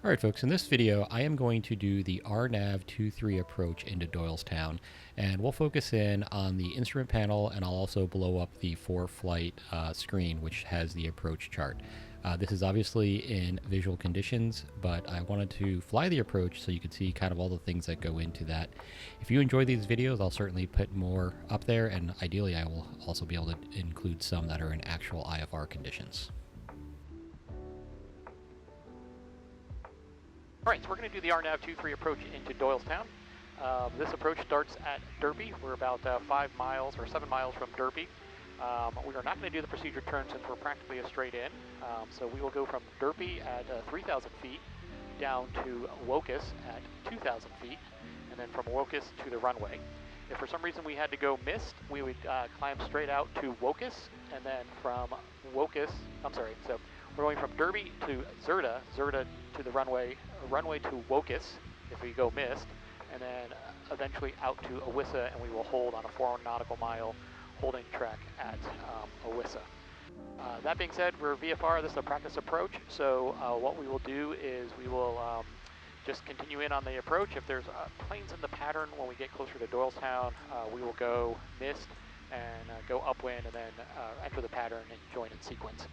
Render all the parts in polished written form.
Alright folks, in this video I am going to do the RNAV 23 approach into Doylestown, and we'll focus in on the instrument panel, and I'll also blow up the for-flight screen which has the approach chart. This is obviously in visual conditions, but I wanted to fly the approach so you can see kind of all the things that go into that. If you enjoy these videos, I'll certainly put more up there, and ideally I will also be able to include some that are in actual IFR conditions. Alright, so we're going to do the RNAV 23 approach into Doylestown. This approach starts at Derby. We're about 5 miles or 7 miles from Derby. We are not going to do the procedure turn since we're practically a straight in. So we will go from Derby at 3,000 feet down to Wocus at 2,000 feet, and then from Wocus to the runway. If for some reason we had to go missed, we would climb straight out to Wocus, and then from Wocus, so we're going from Derby to Zerda to the runway to Wocus if we go missed, and then eventually out to Awissa, and we will hold on a 4 nautical mile holding track at Awissa. That being said, we're VFR, this is a practice approach, so what we will do is we will just continue in on the approach. If there's planes in the pattern when we get closer to Doylestown, we will go missed and go upwind and then enter the pattern and join in sequence.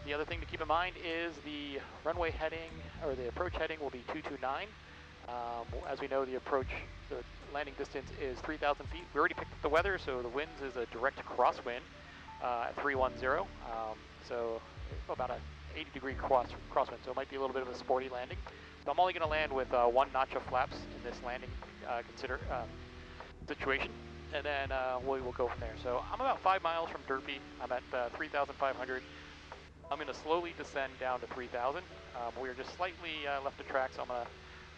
The other thing to keep in mind is the runway heading, or the approach heading, will be 229. As we know, the landing distance is 3,000 feet. We already picked up the weather, so the winds is a direct crosswind at 310. So about an 80-degree crosswind, so it might be a little bit of a sporty landing. So I'm only going to land with 1 notch of flaps in this landing situation, and then we will go from there. So I'm about 5 miles from Derby. I'm at 3,500. I'm going to slowly descend down to 3,000. We are just slightly left of track, so I'm going to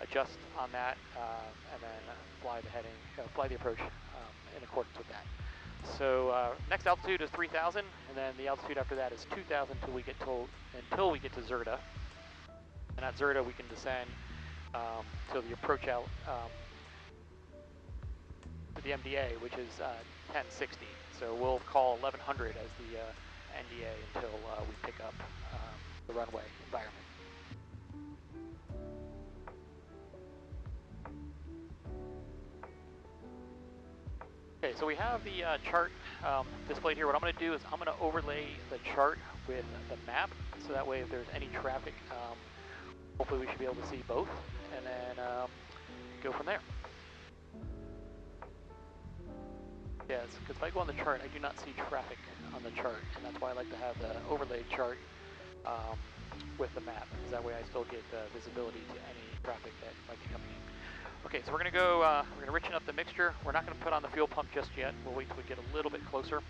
adjust on that and then fly the approach in accordance with that. So next altitude is 3,000, and then the altitude after that is 2,000 until we get to Zerda. And at Zerda we can descend to the approach out to the MDA, which is 1060. So we'll call 1100 as the NDA until we pick up the runway environment. Okay, so we have the chart displayed here. What I'm going to do is I'm going to overlay the chart with the map, so that way if there's any traffic, hopefully we should be able to see both, and then go from there. Yes, because if I go on the chart, I do not see traffic on the chart, and that's why I like to have the overlay chart with the map, because that way I still get visibility to any traffic that might be coming in. Okay, so we're going to go, we're going to richen up the mixture. We're not going to put on the fuel pump just yet. We'll wait till we get a little bit closer.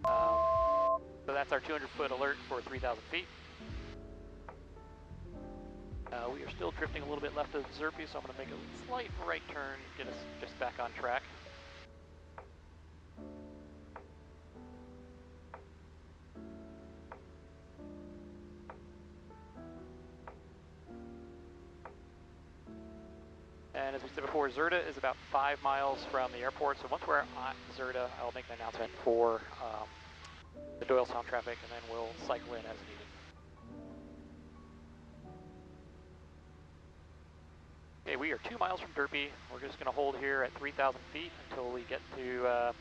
So that's our 200-foot alert for 3,000 feet. We are still drifting a little bit left of Zerpi, so I'm going to make a slight right turn, get us just back on track. And as we said before, Zerda is about 5 miles from the airport, so once we're at Zerda, I'll make an announcement for the Doylestown traffic, and then we'll cycle in as needed. Okay, we are 2 miles from Derby. We're just going to hold here at 3,000 feet until we get to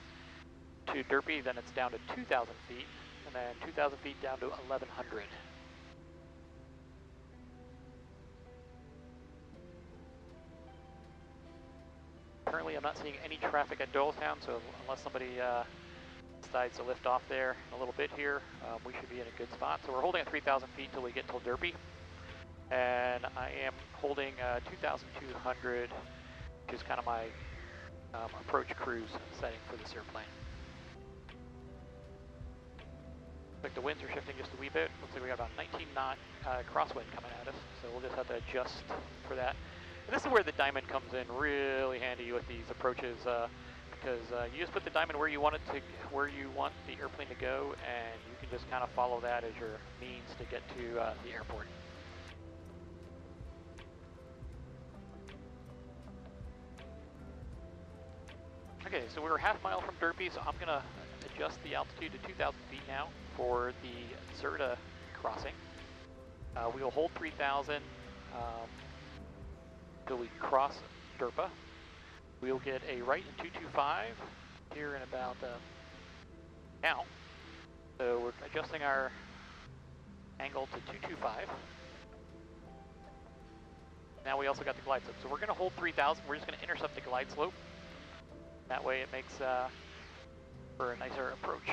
Derby. Then it's down to 2,000 feet, and then 2,000 feet down to 1,100. Currently, I'm not seeing any traffic at Doylestown, so unless somebody decides to lift off there in a little bit here, we should be in a good spot. So we're holding at 3,000 feet until we get to Derby. And I am holding 2,200, which is kind of my approach cruise setting for this airplane. Looks like the winds are shifting just a wee bit. Looks like we got about 19 knot crosswind coming at us, so we'll just have to adjust for that. And this is where the diamond comes in really handy with these approaches, because you just put the diamond where you want the airplane to go, and you can just kind of follow that as your means to get to the airport. Okay, so we're a half mile from Derby, so I'm going to adjust the altitude to 2,000 feet now for the Zerda crossing. We will hold 3,000 until we cross DERPA. We'll get a right in 225 here in about now. So we're adjusting our angle to 225. Now we also got the glide slope. So we're going to hold 3,000. We're just going to intercept the glide slope. That way it makes for a nicer approach.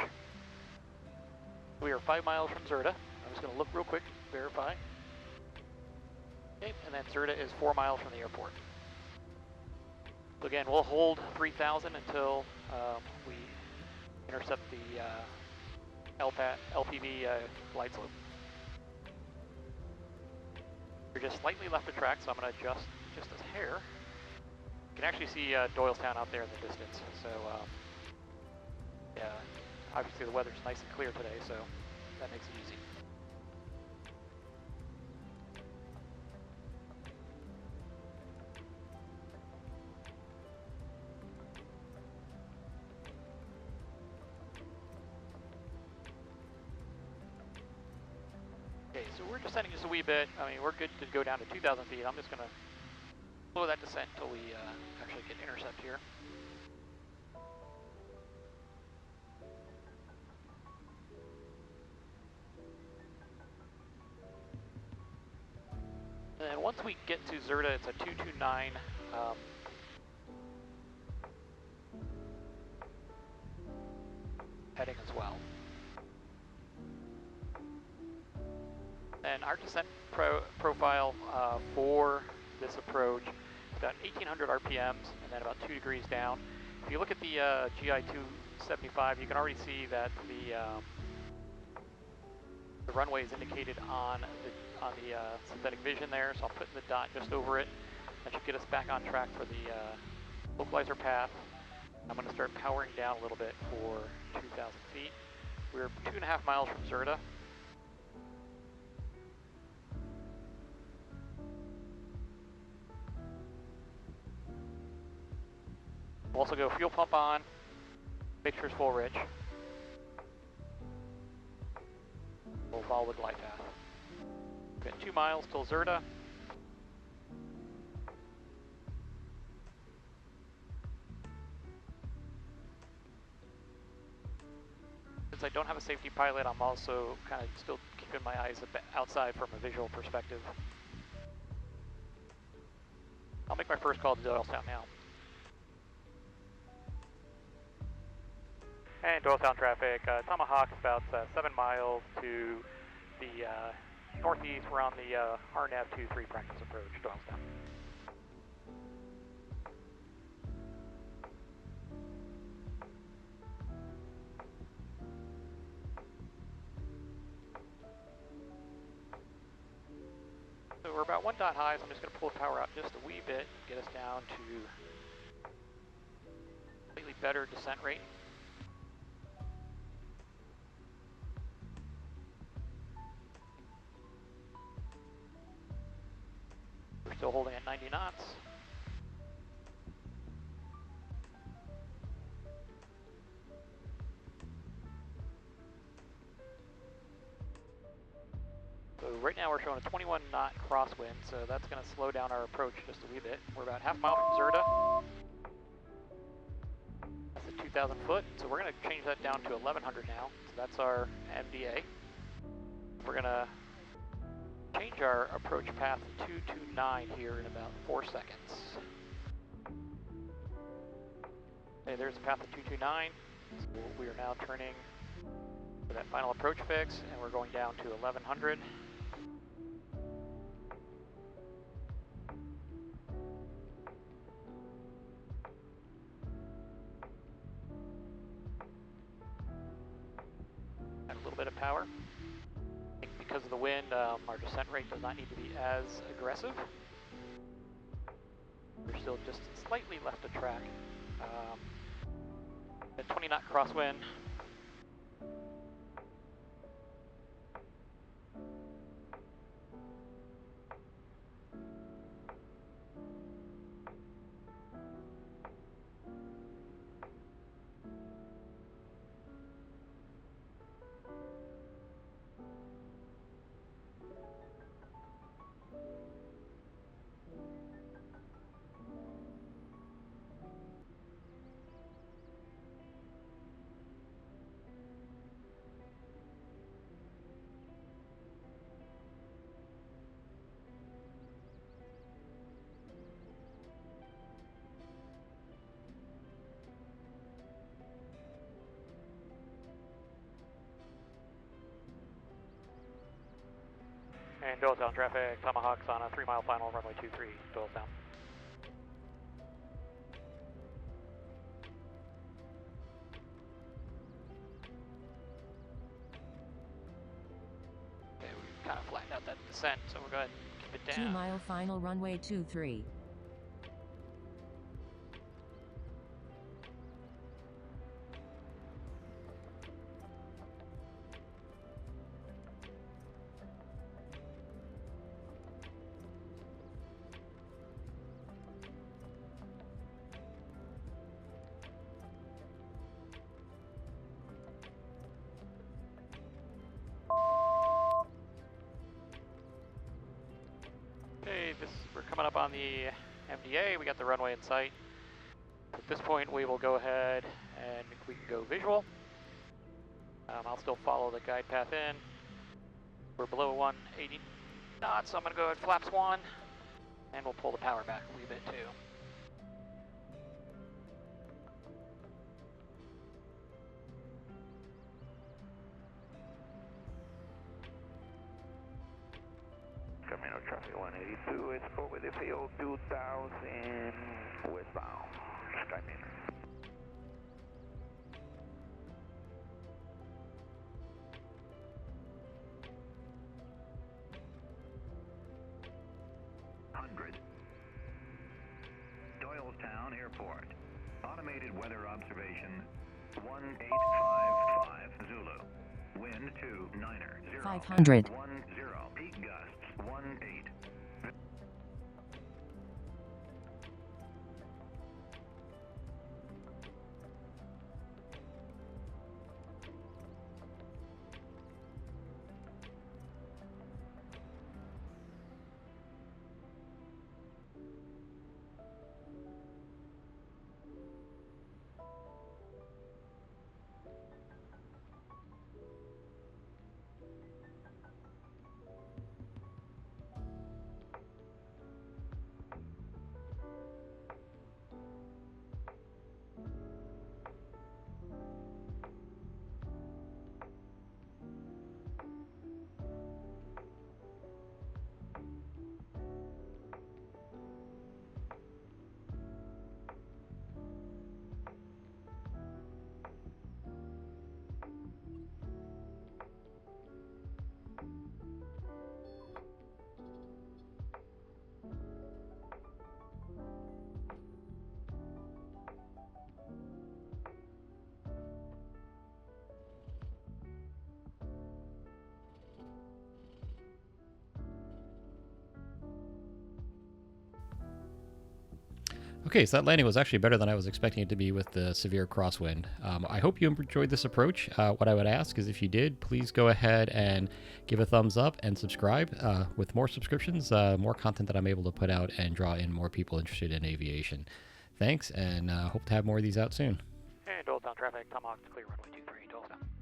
We are 5 miles from Zerta. I'm just going to look real quick, verify. Okay, and then Zerta is 4 miles from the airport. So again, we'll hold 3,000 until we intercept the LPV glide slope. We're just slightly left of track, so I'm going to adjust just a hair. You can actually see Doylestown out there in the distance. So yeah, obviously the weather's nice and clear today, so that makes it easy. Okay, so we're descending just a wee bit. I mean, we're good to go down to 2,000 feet. I'm just going to slow that descent until we actually get intercept here. And once we get to Zerta, it's a 229 heading as well. And our descent profile for this approach is about 1,800 RPMs and then about 2 degrees down. If you look at the GI 275, you can already see that the runway is indicated on the synthetic vision there, so I'm putting the dot just over it. That should get us back on track for the localizer path. I'm going to start powering down a little bit for 2,000 feet. We're 2.5 miles from Zerta. We'll also go fuel pump on, make sure it's full rich. We'll follow the glide path. We've got 2 miles till Zerta. Since I don't have a safety pilot, I'm also kind of still keeping my eyes a bit outside from a visual perspective. I'll make my first call to Doylestown now. And Doylestown traffic, Tomahawk is about 7 miles to the northeast. We're on the RNAV 23 practice approach, Doylestown. So we're about 1 dot high, so I'm just going to pull the power out just a wee bit, get us down to slightly better descent rate. We're still holding at 90 knots. So right now we're showing a 21 knot crosswind, so that's going to slow down our approach just a wee bit. We're about half mile from Zerta. That's a 2,000 foot, so we're going to change that down to 1,100 now. So that's our MDA. We're going to change our approach path to 229 here in about 4 seconds. Okay, there's the path to 229. So we are now turning for that final approach fix, and we're going down to 1,100. Add a little bit of power. Because of the wind, our descent rate does not need to be as aggressive. We're still just slightly left of track. A 20 knot crosswind. And Doylestown traffic, Tomahawks on a 3-mile final, runway 23, Doylestown. Okay, we've kind of flattened out that descent, so we'll go ahead and keep it down. 2-mile final, runway 23. Okay, we're coming up on the MDA. We got the runway in sight. At this point, we will go ahead and we can go visual. I'll still follow the guide path in. We're below 180 knots, so I'm going to go ahead flaps 1, and we'll pull the power back a wee bit too. Camino traffic 182, it's over the field 2000 westbound, Skyman. Doylestown Airport. Automated weather observation 1855 Zulu. Wind 29er 0. 500. 10. Peak gusts 18. Okay, so that landing was actually better than I was expecting it to be with the severe crosswind. I hope you enjoyed this approach. What I would ask is if you did, please go ahead and give a thumbs up and subscribe. With more subscriptions, more content that I'm able to put out and draw in more people interested in aviation. Thanks, and hope to have more of these out soon. And Doylestown traffic, Tomahawk to clear runway 23, Doylestown.